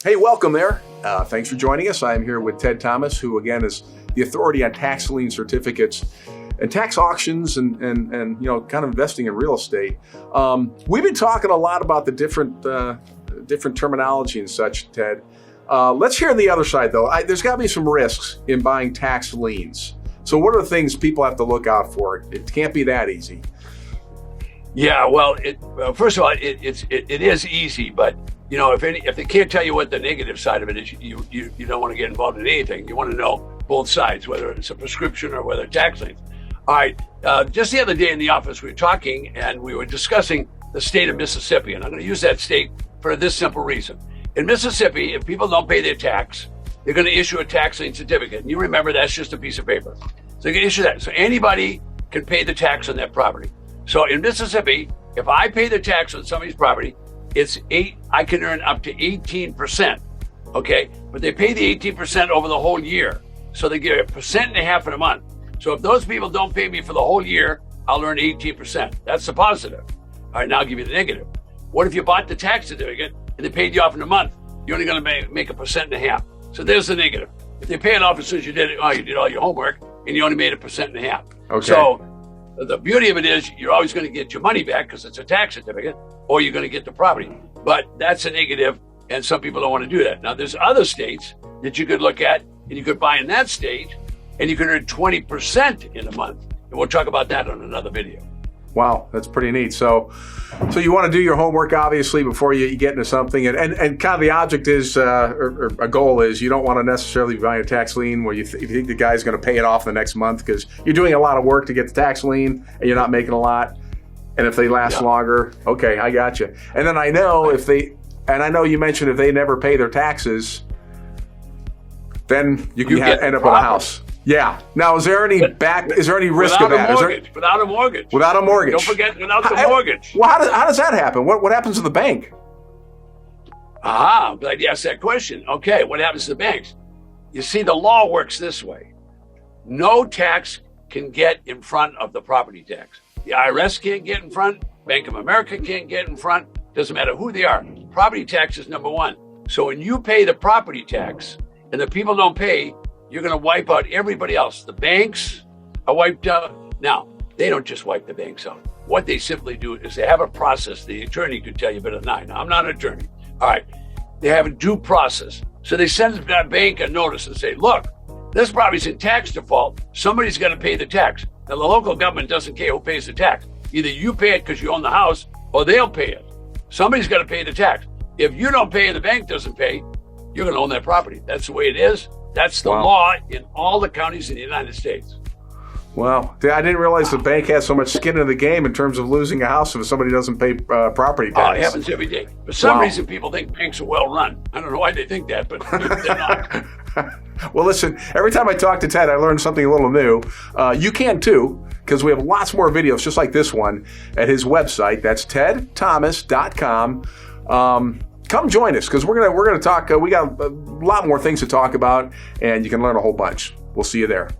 Hey, welcome there. Thanks for joining us. I'm here with Ted Thomas, who again is the authority on tax lien certificates and tax auctions and kind of investing in real estate. We've been talking a lot about the different terminology and such, Ted. Let's hear the other side, though. There's got to be some risks in buying tax liens. So what are the things people have to look out for? It can't be that easy. Yeah, well, first of all, it is easy, but if they can't tell you what the negative side of it is, you don't want to get involved in anything. You want to know both sides, whether it's a prescription or whether it's tax liens. All right, just the other day in the office, we were talking and we were discussing the state of Mississippi, and I'm going to use that state for this simple reason. In Mississippi, if people don't pay their tax, they're going to issue a tax lien certificate. And you remember, that's just a piece of paper. So they can issue that. So anybody can pay the tax on that property. So in Mississippi, if I pay the tax on somebody's property, I can earn up to 18%. Okay, but they pay the 18% over the whole year. So they get 1.5% in a month. So if those people don't pay me for the whole year, I'll earn 18%. That's the positive. All right, now I'll give you the negative. What if you bought the tax certificate and they paid you off in a month? You're only going to make 1.5%. So there's the negative. If they pay it off as soon as you did all your homework and you only made 1.5%. Okay. So the beauty of it is you're always going to get your money back because it's a tax certificate, or you're going to get the property. But that's a negative, and some people don't want to do that. Now, there's other states that you could look at, and you could buy in that state, and you can earn 20% in a month. And we'll talk about that on another video. Wow, that's pretty neat. So you want to do your homework, obviously, before you get into something. And kind of the object is, or a goal is, you don't want to necessarily buy a tax lien where you think the guy's going to pay it off the next month because you're doing a lot of work to get the tax lien and you're not making a lot. And if they last longer, okay, I got you. And then I know I know you mentioned if they never pay their taxes, then you can end up with a house. Yeah. Now, is there any risk of that? Without a mortgage. Without a mortgage. Don't forget, without the mortgage. Well, how does that happen? What happens to the bank? I'm glad you asked that question. Okay, what happens to the banks? You see, the law works this way. No tax can get in front of the property tax. The IRS can't get in front. Bank of America can't get in front. Doesn't matter who they are. Property tax is number one. So when you pay the property tax and the people don't pay, you're going to wipe out everybody else. The banks are wiped out. Now, they don't just wipe the banks out. What they simply do is they have a process. The attorney could tell you better than I. Now, I'm not an attorney. All right. They have a due process. So they send that bank a notice and say, look, this property's in tax default. Somebody's got to pay the tax. Now, the local government doesn't care who pays the tax. Either you pay it because you own the house or they'll pay it. Somebody's got to pay the tax. If you don't pay and the bank doesn't pay, you're going to own that property. That's the way it is. That's the law in all the counties in the United States. Wow. I didn't realize the bank has so much skin in the game in terms of losing a house if somebody doesn't pay property tax. It happens every day. For some reason, people think banks are well run. I don't know why they think that, but they're not. Well, listen, every time I talk to Ted, I learn something a little new. You can too, because we have lots more videos just like this one at his website. That's tedthomas.com. Come join us because we're gonna talk. We got a lot more things to talk about, and you can learn a whole bunch. We'll see you there.